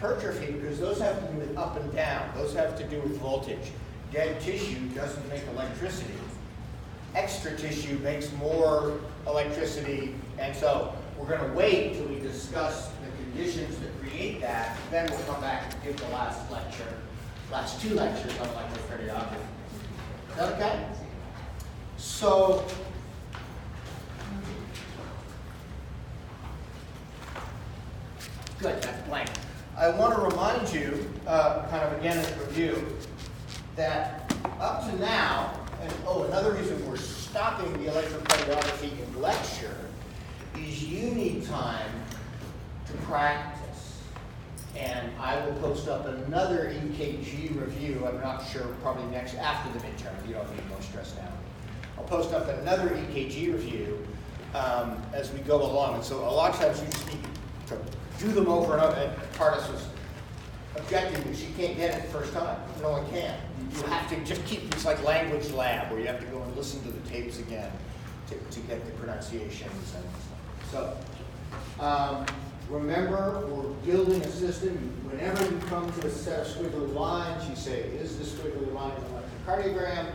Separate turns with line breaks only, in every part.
hypertrophy because those have to do with up and down. Those have to do with voltage. Dead tissue doesn't make electricity. Extra tissue makes more electricity, and so we're going to wait till we discuss the conditions that create that, then we'll come back and give the last two lectures on electrocardiography. Is that okay? So, good, that's blank. I want to remind you, kind of again as a review, that up to now, and another reason we're stopping the electrocardiography in lecture is you need time to practice. And I will post up another EKG review, I'm not sure, probably after the midterm, you don't need more stress now. I'll post up another EKG review as we go along. And so a lot of times you just need to do them over and over. And Tardis was objecting that she can't get it the first time. No one can. You have to just keep this like language lab where you have to go and listen to the tapes again to get the pronunciations. And so remember, we're building a system. Whenever you come to a set of squiggly lines, you say, is this squiggly line an electrocardiogram?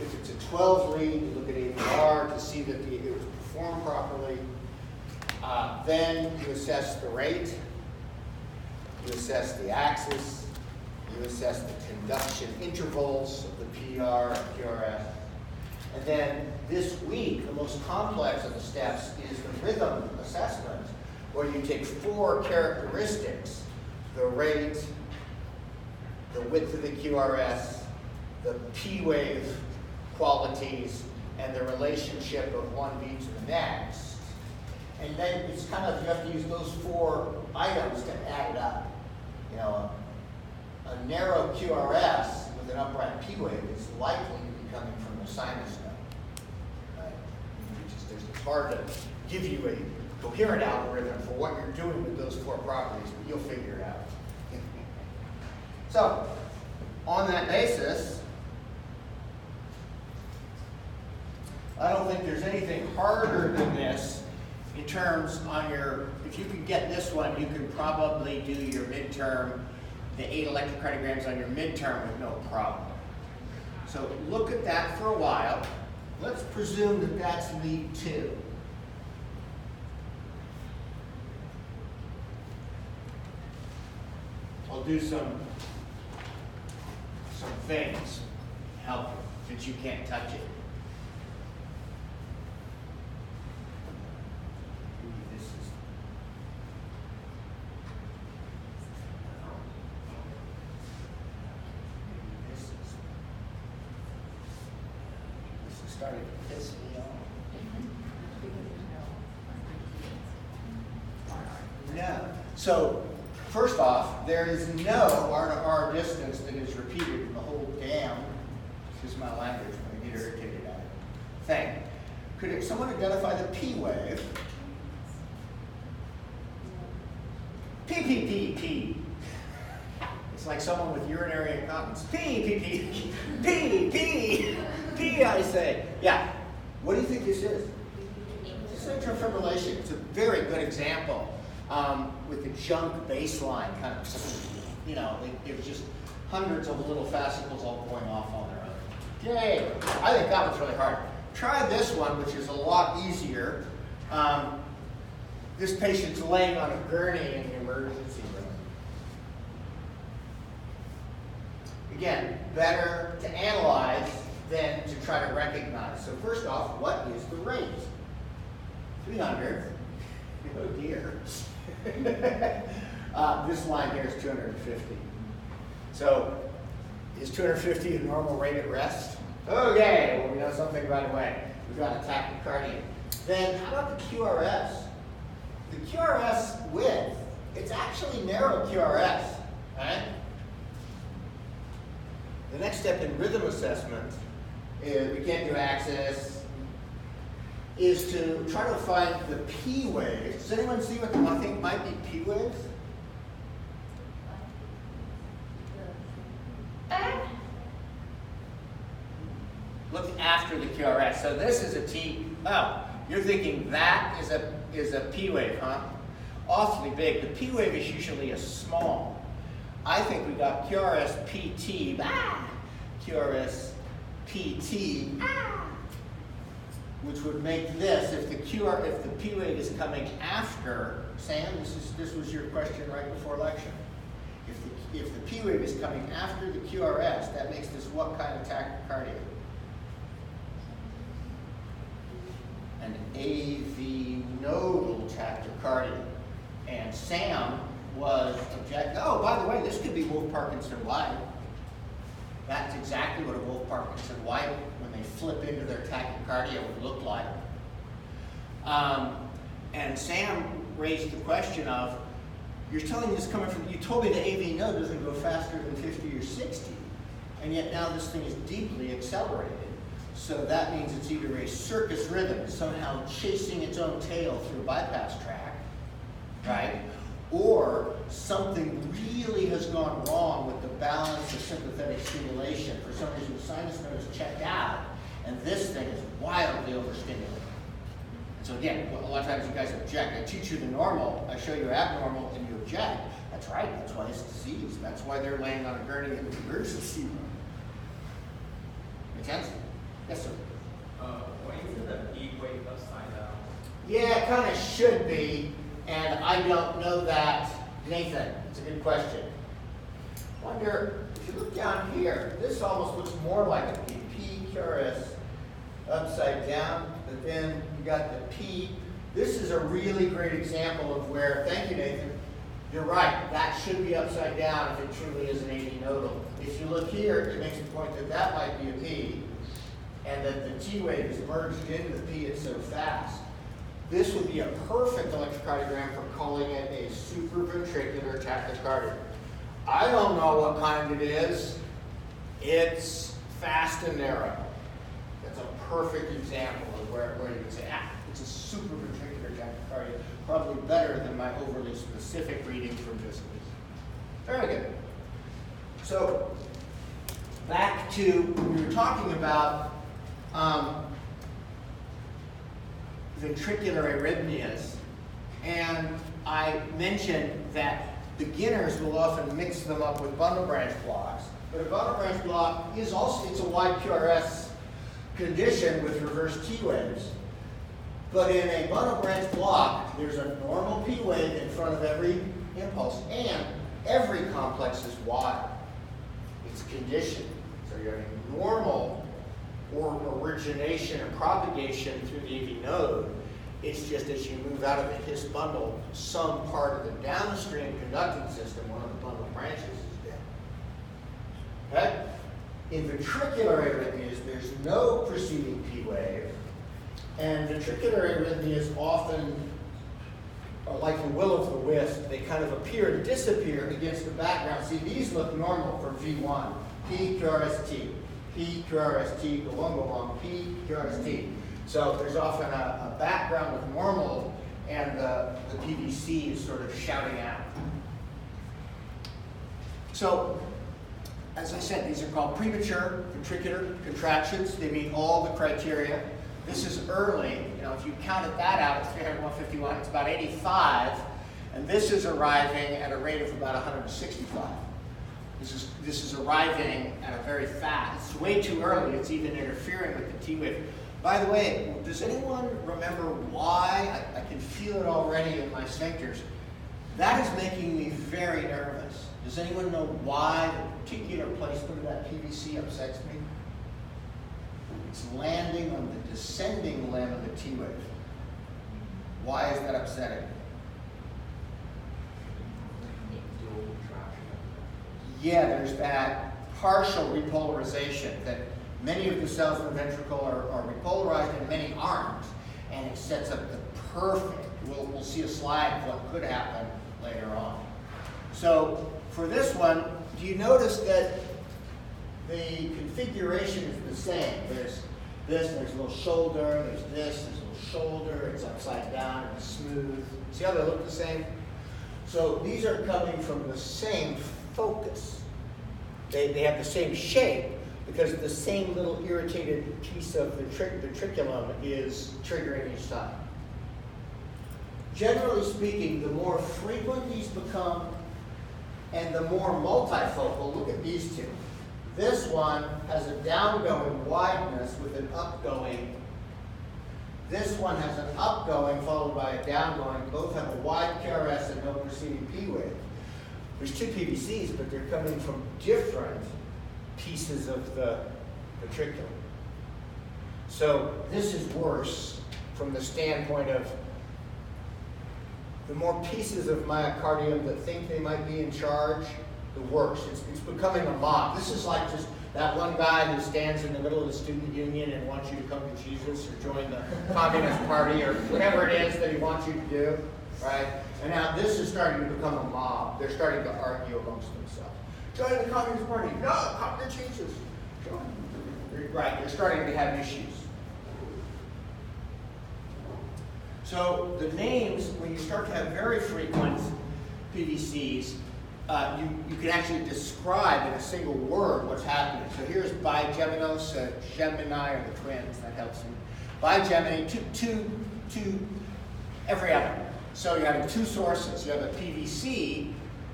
If it's a 12 lead, you look at AVR to see that it was performed properly. Then you assess the rate, you assess the axis, you assess the conduction intervals of the PR and QRS. And then this week, the most complex of the steps is the rhythm assessment, where you take 4 characteristics: the rate, the width of the QRS, the P-wave qualities, and the relationship of one beat to the next. And then it's kind of, you have to use those 4 items to add it up. You know, a narrow QRS with an upright P-wave is likely to be coming from the sinus node. Right? It's hard to give you a coherent algorithm for what you're doing with those 4 properties, but you'll figure it out. So, on that basis, I don't think there's anything harder than this in terms on your, if you can get this one, you can probably do your midterm, the 8 electrocardiograms on your midterm with no problem. So look at that for a while. Let's presume that that's lead 2. I'll do some things help you, since you can't touch it. Started to piss me off. No. So, first off, there is no R-to-R distance that is repeated in the whole damn, excuse my language when I get irritated at it, thing. Could someone identify the P wave? P, P, P, P. It's like someone with urinary incontinence. P, P, P, P, P. P, I say. Yeah. What do you think this is? It's atrial fibrillation. It's a very good example with the junk baseline kind of, you know, it was just hundreds of little fascicles all going off on their own. Yay! I think that was really hard. Try this one, which is a lot easier. This patient's laying on a gurney in the emergency room. Again, better to analyze than to try to recognize. So first off, what is the rate? 300. Oh dear. This line here is 250. So is 250 a normal rate at rest? Okay, well we know something right away. We've got a tachycardia. Then how about the QRS? The QRS width, it's actually narrow QRS, right? The next step in rhythm assessment is, we can't do axis, is to try to find the P waves. Does anyone see what I think might be P waves? Look after the QRS. So this is a T. Oh, you're thinking that is a P wave, huh? awfully big. The P wave is usually a small. I think we got QRS-PT, QRS-PT, which would make this, if the P wave is coming after, Sam, this was your question right before lecture. If the P wave is coming after the QRS, that makes this what kind of tachycardia? An AV nodal tachycardia. And Sam was objecting, oh, by the way, this could be Wolff-Parkinson-White. That's exactly what a Wolff-Parkinson-White, when they flip into their tachycardia, would look like. And Sam raised the question of, you're telling me this coming from, you told me the AV node doesn't go faster than 50 or 60, and yet now this thing is deeply accelerated. So that means it's either a circus rhythm, somehow chasing its own tail through a bypass track, right? Or something really has gone wrong with the balance of sympathetic stimulation. For some reason, the sinus node is checked out, and this thing is wildly overstimulated. And so again, a lot of times you guys object. I teach you the normal, I show you abnormal, and you object. That's right, that's why it's disease. That's why they're laying on a gurney in the emergency room. Make sense? Yes, sir.
Why isn't the P wave upside down?
Yeah, it kind of should be, and I don't know that. Nathan, it's a good question. Wonder, if you look down here, this almost looks more like a P. PQRS upside down, but then you got the P. This is a really great example of where, thank you, Nathan, you're right, that should be upside down if it truly is an AV nodal. If you look here, it makes the point that that might be a P, and that the T wave is merged into the P, it's so fast. This would be a perfect electrocardiogram for calling it a supraventricular tachycardia. I don't know what kind it is. It's fast and narrow. That's a perfect example of where you can say, it's a supraventricular tachycardia. Probably better than my overly specific reading from just this. Very good. So, back to when we were talking about ventricular arrhythmias, and I mentioned that beginners will often mix them up with bundle branch blocks, but a bundle branch block is also, it's a wide QRS condition with reverse T waves. But in a bundle branch block, there's a normal P wave in front of every impulse, and every complex is wide. It's conditioned. So you're having normal or origination and propagation through the AV node. It's just as you move out of the His bundle, some part of the downstream conducting system, one of the bundle branches, is down. Okay? In ventricular arrhythmias, there's no preceding P wave, and ventricular arrhythmias often are like the will-o'-the-wisp. They kind of appear and disappear against the background. See, these look normal for V1. P, QRST. P, QRST, go-long, P, QRST. So there's often a background with normal, and the PVC is sort of shouting out. So, as I said, these are called premature ventricular contractions. They meet all the criteria. This is early. You know, if you counted that out at 300, 151, it's about 85, and this is arriving at a rate of about 165. This is arriving at a very fast. It's way too early. It's even interfering with the T wave. By the way, does anyone remember why? I can feel it already in my sphincters. That is making me very nervous. Does anyone know why the particular placement of that PVC upsets me? It's landing on the descending limb of the T wave. Why is that upsetting? Yeah, there's that partial repolarization that many of the cells in the ventricle are repolarized and many aren't, and it sets up the perfect, we'll see a slide of what could happen later on. So for this one, do you notice that the configuration is the same? There's this, there's a little shoulder, there's this, there's a little shoulder, it's upside down and it's smooth. See how they look the same? So these are coming from the same focus. They have the same shape because the same little irritated piece of the ventriculum is triggering each time. generally speaking, the more frequent these become and the more multifocal, look at these two. This one has a downgoing wideness with an upgoing. This one has an upgoing followed by a downgoing. Both have a wide KRS and no preceding P wave. There's two PVCs, but they're coming from different pieces of the ventriculum. So this is worse from the standpoint of the more pieces of myocardium that think they might be in charge, the worse. It's becoming a mob. This is like just that one guy who stands in the middle of the student union and wants you to come to Jesus or join the Communist Party or whatever it is that he wants you to do, right? And now this is starting to become a mob. They're starting to argue amongst themselves. Join the Communist Party. No, come to Jesus. Join. Right, they're starting to have issues. So the names, when you start to have very frequent PVCs, you can actually describe in a single word what's happening. So here's bigeminos, Gemini are the twins, that helps me. Bigemini, two, every other. So you're having two sources. You have a PVC,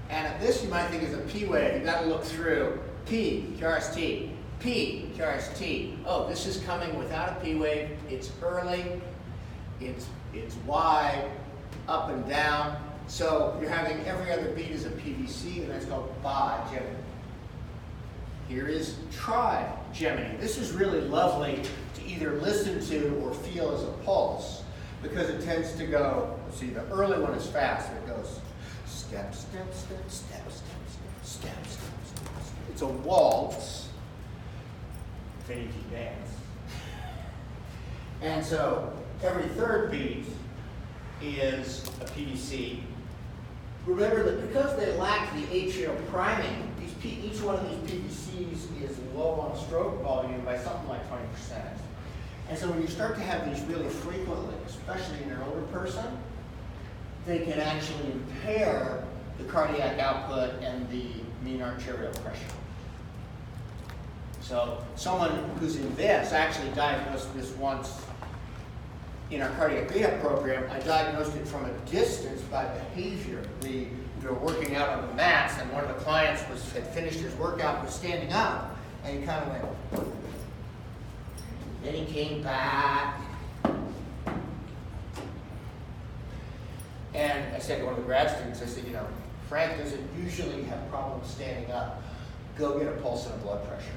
and at this you might think is a P wave. You've got to look through P, QRST, P, QRST. Oh, this is coming without a P wave. It's early, it's wide, up and down. So you're having every other beat is a PVC, and that's called bigemini. Here is trigemini. This is really lovely to either listen to or feel as a pulse, because it tends to go, let's see, the early one is fast. It goes step, step, step, step, step, step, step, step, step, step. It's a waltz, if any of you dance. And so every third beat is a PVC. Remember that because they lack the atrial priming, each one of these PVCs is low on stroke volume by something like 20%. And so when you start to have these really frequently, especially in an older person, they can actually impair the cardiac output and the mean arterial pressure. So someone who's in this, I actually diagnosed this once in our cardiac rehab program. I diagnosed it from a distance by behavior. We were working out on the mats, and one of the clients had finished his workout, was standing up, and he kind of went. Then he came back. And I said to one of the grad students, I said, you know, Frank doesn't usually have problems standing up. Go get a pulse and a blood pressure.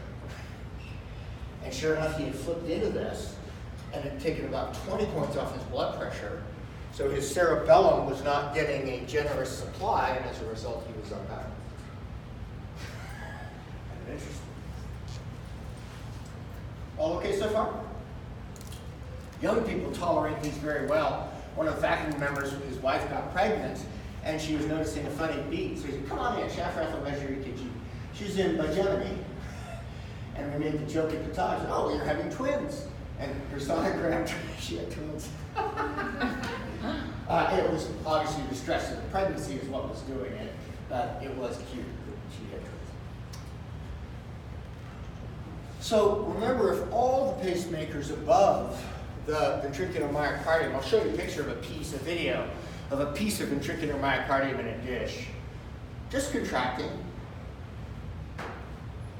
And sure enough, he had flipped into this and had taken about 20 points off his blood pressure. So his cerebellum was not getting a generous supply, and as a result, he was unbalanced. Interesting. All okay so far? Young people tolerate these very well. One of the faculty members, his wife got pregnant, and she was noticing a funny beat. So he said, come on in, Shafrath will measure EKG. She's in bigemini. And we made the joke at the time, said, oh, you're having twins. And her sonogram, she had twins. It was obviously the stress of the pregnancy is what was doing it, but it was cute that she had twins. So remember, if all the pacemakers above the ventricular myocardium, I'll show you a picture of a video of a piece of ventricular myocardium in a dish, just contracting.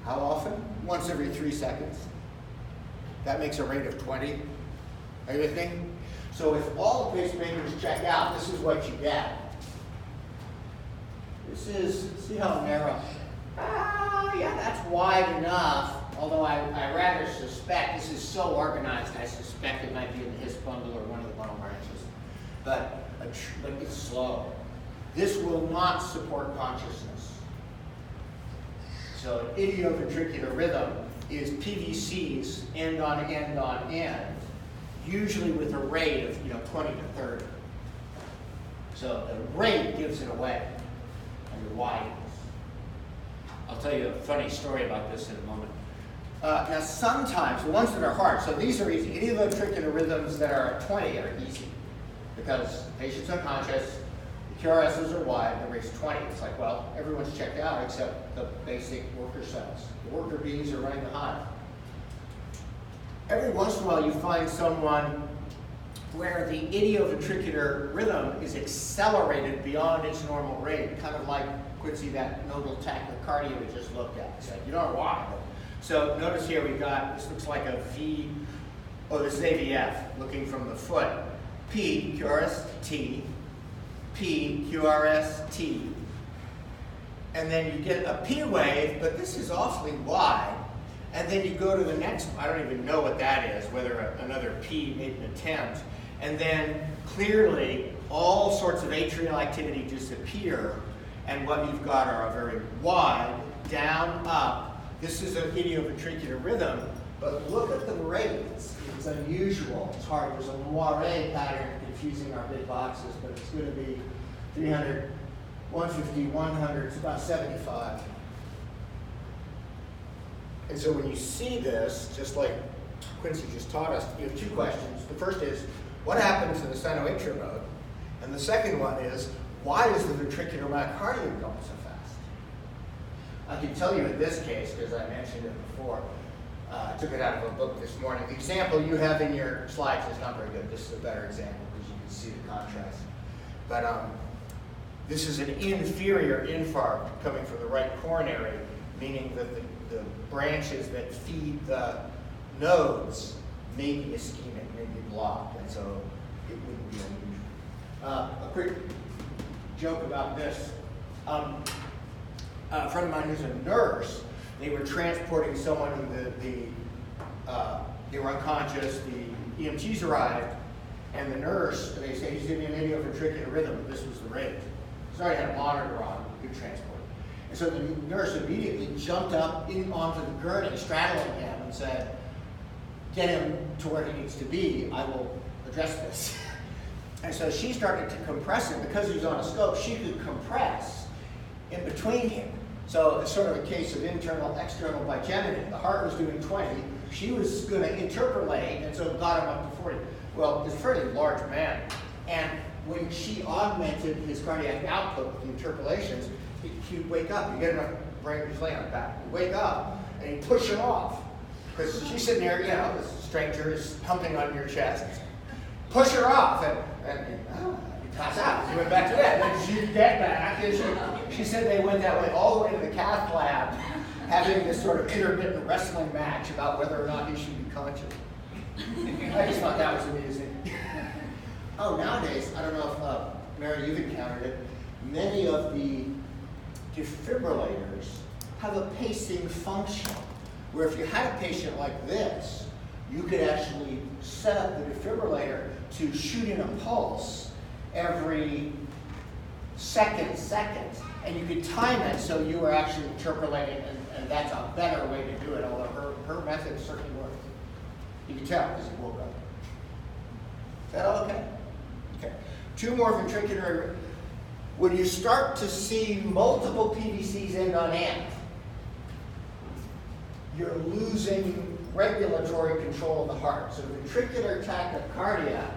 How often? Once every 3 seconds. That makes a rate of 20. Are you with me? So if all the pacemakers check out, this is what you get. This is, see how narrow? Yeah, that's wide enough. Although I rather suspect, this is so organized, I suspect it might be in the His bundle or one of the bundle branches. But it's slow. This will not support consciousness. So an idioventricular rhythm is PVCs end on end on end, usually with a rate of 20 to 30. So the rate gives it away, and the widens. I'll tell you a funny story about this in a moment. Now sometimes, the ones that are hard, so these are easy. Idioventricular rhythms that are at 20 are easy, because the patient's unconscious, the QRSs are wide, the rate's 20. It's like, well, everyone's checked out except the basic worker cells. The worker bees are running the hive. Every once in a while you find someone where the idioventricular rhythm is accelerated beyond its normal rate, kind of like, Quincy, that nodal tachycardia we just looked at. It's like, you don't know why. So notice here we've got, this looks like a V, oh, this is AVF, looking from the foot. P, QRS, T, P, QRS, T. And then you get a P wave, but this is awfully wide. And then you go to the next, I don't even know what that is, whether another P made an attempt. And then clearly all sorts of atrial activity disappear, and what you've got are a very wide, down, up. This is an idioventricular rhythm, but look at the rates. It's unusual. It's hard. There's a moire pattern confusing our big boxes, but it's going to be 300, 150, 100, it's about 75. And so when you see this, just like Quincy just taught us, you have two questions. The first is, what happens in the sinoatrial mode? And the second one is, why is the ventricular myocardium going so fast? I can tell you in this case, because I mentioned it before, I took it out of a book this morning. The example you have in your slides is not very good. This is a better example because you can see the contrast. But this is an inferior infarct coming from the right coronary, meaning that the branches that feed the nodes may be ischemic, may be blocked, and so it wouldn't be unusual. A quick joke about this. A friend of mine who's a nurse, they were transporting someone who they were unconscious, the EMTs arrived, and the nurse, they say he's in an idioventricular rhythm, but this was the rate. He's already had a monitor on, good transport. And so the nurse immediately jumped up onto the gurney, straddling him, and said, get him to where he needs to be, I will address this. And so she started to compress him. Because he was on a scope, she could compress in between him. So it's sort of a case of internal, external bigeminy. The heart was doing 20. She was going to interpolate, and so got him up to 40. Well, he's a fairly large man. And when she augmented his cardiac output with the interpolations, he'd wake up. You get enough brain, he's laying on his back. He'd wake up, and he'd push him off. Because she's sitting there, you know, this stranger is humping on your chest. Push her off, and you pass out. She went back to bed. And she'd get back, and she said they went that way all the way to the cath lab, having this sort of intermittent wrestling match about whether or not he should be conscious. I just thought that was amusing. Oh, nowadays, I don't know if, Mary, you've encountered it, many of the defibrillators have a pacing function, where if you had a patient like this, you could actually set up the defibrillator to shoot in a pulse every second, and you could time it so you were actually interpolating, and that's a better way to do it, although her method certainly worked. You can tell because he woke up. Is that all okay? Okay. Two more ventricular. When you start to see multiple PVCs end on end, you're losing regulatory control of the heart. So ventricular tachycardia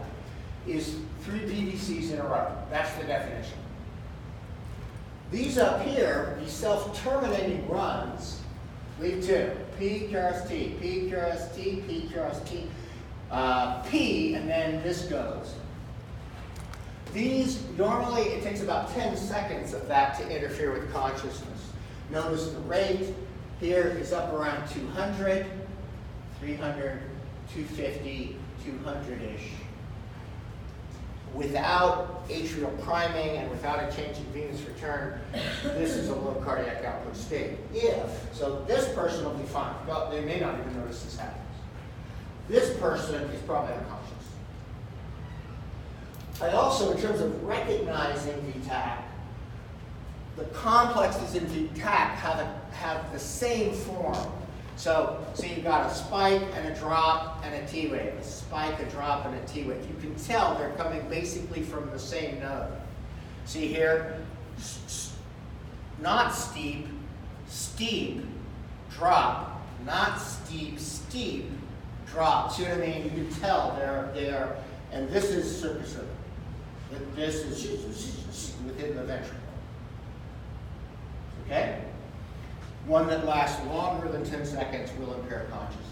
is 3 PVCs in a row. That's the definition. These up here, these self-terminating runs, leave two. P, QRS, T, P, QRS, T, P, QRS, T, P, and then this goes. These, normally it takes about 10 seconds of that to interfere with consciousness. Notice the rate here is up around 200, 300, 250, 200-ish. Without atrial priming and without a change in venous return, this is a low cardiac output state. So this person will be fine. Well, they may not even notice this happens. This person is probably unconscious. I also, in terms of recognizing VTAC, the complexes in VTAC have the same form. So you've got a spike and a drop and a T wave, a spike, a drop, and a T wave. You can tell they're coming basically from the same node. See here, not steep, steep, drop, not steep, steep, drop. See what I mean? You can tell they are, and this is circus. This is within the ventricle. Okay? One that lasts longer than 10 seconds will impair consciousness.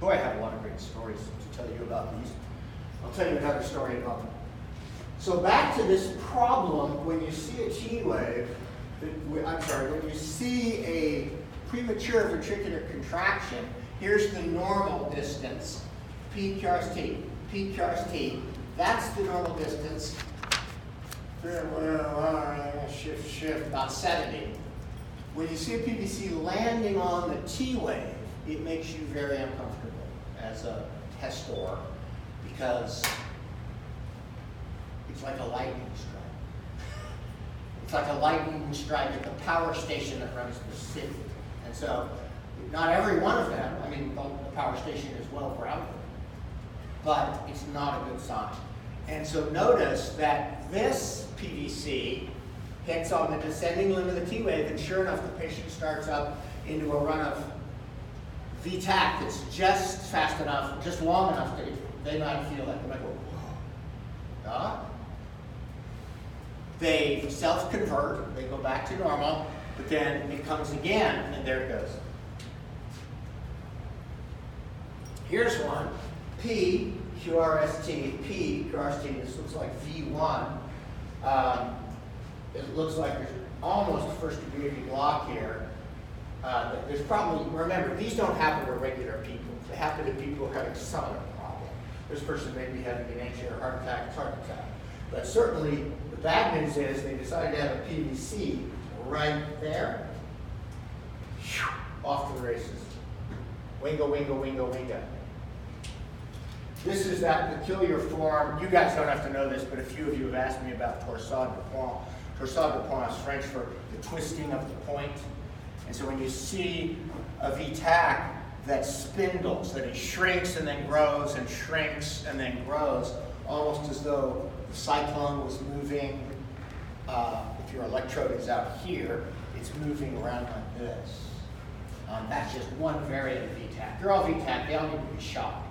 Boy, I have a lot of great stories to tell you about these. I'll tell you another story about them. So back to this problem, when you see a T wave, when you see a premature ventricular contraction, here's the normal distance, P QRS T, P QRS T. That's the normal distance. Shift, about 70. When you see a PVC landing on the T wave, it makes you very uncomfortable as a testor because it's like a lightning strike. It's like a lightning strike at the power station that runs the city. And so, not every one of them, I mean, the power station is well grounded, but it's not a good sign. And so notice that this PVC hits on the descending limb of the T wave, and sure enough, the patient starts up into a run of VTAC that's just fast enough, just long enough that they might feel like they might go, whoa. They self-convert, they go back to normal, but then it comes again, and there it goes. Here's one, P QRST, P QRST, this looks like V1. It looks like there's almost a first degree block here. There's probably, remember, these don't happen to regular people. They happen to people who are having some other problem. This person may be having an angina or heart attack, it's heart attack. But certainly, the bad news is they decided to have a PVC right there. Off to the races. Wingo, wingo, wingo, wingo. This is that peculiar form. You guys don't have to know this, but a few of you have asked me about torsade de pointe. Torsade de pointe is French for the twisting of the point. And so when you see a VTAC that spindles, that it shrinks and then grows and shrinks and then grows, almost as though the cyclone was moving, if your electrode is out here, it's moving around like this. That's just one variant of VTAC. They're all VTAC, they all need to be shot.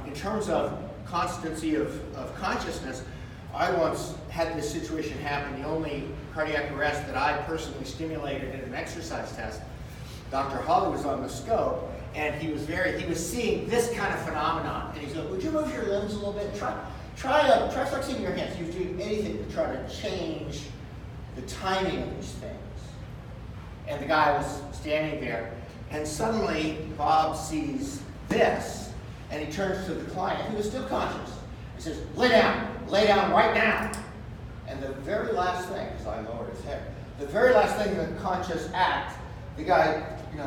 In terms of constancy of consciousness, I once had this situation happen. The only cardiac arrest that I personally stimulated in an exercise test, Dr. Holly was on the scope, and he was seeing this kind of phenomenon. And he said, would you move your limbs a little bit? Try flexing your hands. You do anything to try to change the timing of these things. And the guy was standing there, and suddenly Bob sees this, and he turns to the client, who is still conscious. He says, lay down right now. And the very last thing, because I lowered his head, the very last thing in the conscious act, the guy,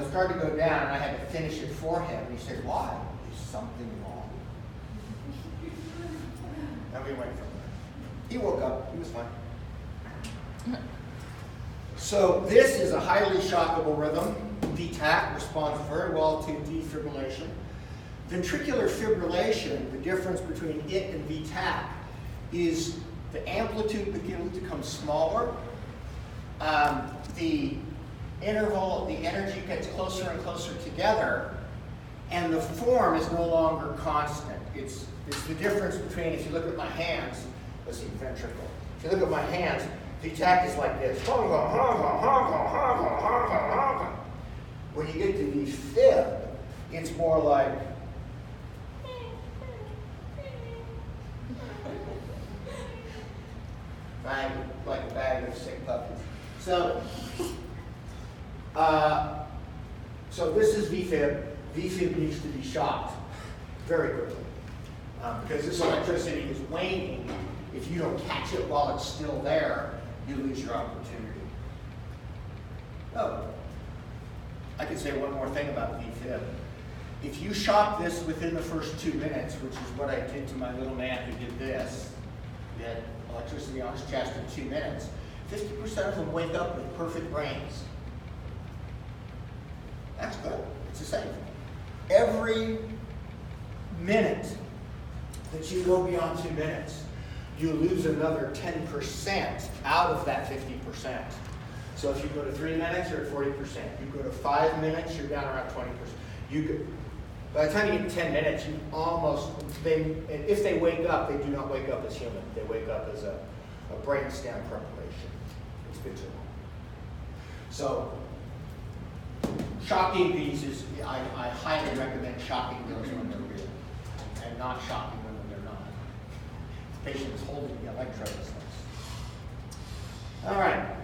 started to go down, and I had to finish it for him. And he said, why? Is something wrong? And we went from there. He woke up, he was fine. So this is a highly shockable rhythm. VTAC responds very well to defibrillation. Ventricular fibrillation, the difference between it and VTAC, is the amplitude begins to become smaller. The interval, the energy gets closer and closer together, and the form is no longer constant. It's the difference between, if you look at my hands, let's see, ventricle. If you look at my hands, VTAC is like this. When you get to VFib, it's more like like a bag of sick puppies. So this is VFib. VFib needs to be shocked very quickly because this electricity is waning. If you don't catch it while it's still there, you lose your opportunity. Oh, I could say one more thing about VFib. If you shock this within the first 2 minutes, which is what I did to my little man who did this, he had electricity on his chest in 2 minutes, 50% of them wake up with perfect brains. That's good. It's the same. Every minute that you go beyond 2 minutes, you lose another 10% out of that 50%. So if you go to 3 minutes, you're at 40%. You go to 5 minutes, you're down around 20%. By the time you get to 10 minutes, you almost, if they wake up, they do not wake up as human. They wake up as a brainstem preparation. It's good to know. So, shocking these is, I highly recommend shocking those when they're real and not shocking them when they're not. The patient is holding the electrodes. All right.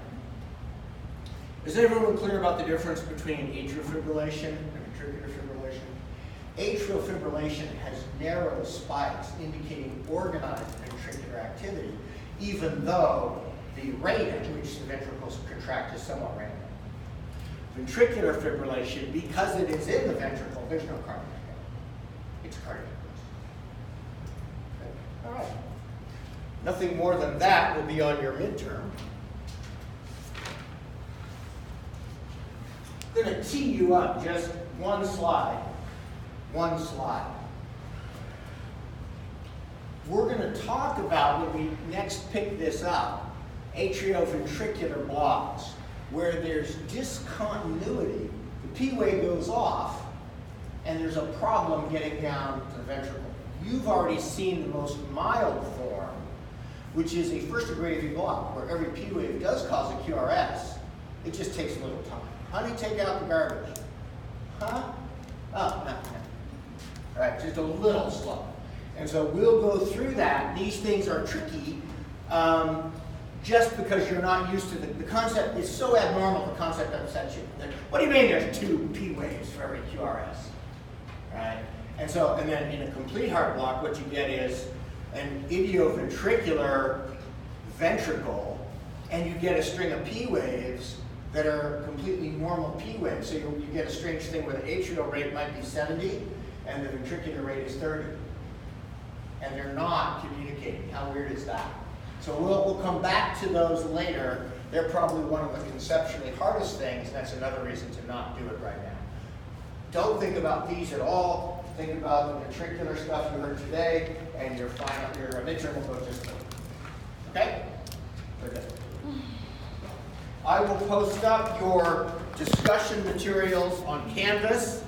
Is everyone clear about the difference between atrial fibrillation and ventricular fibrillation? Atrial fibrillation has narrow spikes indicating organized ventricular activity, even though the rate at which the ventricles contract is somewhat random. Ventricular fibrillation, because it is in the ventricle, there's no cardiac arrest. It's cardiac arrest. Okay. All right. Nothing more than that will be on your midterm. I'm going to tee you up just one slide. One slide. We're going to talk about, when we next pick this up, atrioventricular blocks, where there's discontinuity. The P wave goes off, and there's a problem getting down to the ventricle. You've already seen the most mild form, which is a first-degree AV block, where every P wave does cause a QRS. It just takes a little time. Honey, take out the garbage. Huh? Oh, no. All right, just a little slow. And so we'll go through that. These things are tricky just because you're not used to the concept is so abnormal, the concept upsets you. What do you mean there's 2 P waves for every QRS? Right? And then in a complete heart block, what you get is an idioventricular ventricle, and you get a string of P waves that are completely normal P waves. So you get a strange thing where the atrial rate might be 70 and the ventricular rate is 30. And they're not communicating. How weird is that? So we'll come back to those later. They're probably one of the conceptually hardest things, and that's another reason to not do it right now. Don't think about these at all. Think about the ventricular stuff you heard today, and your midterm will go just fine. Okay? Okay. I will post up your discussion materials on Canvas.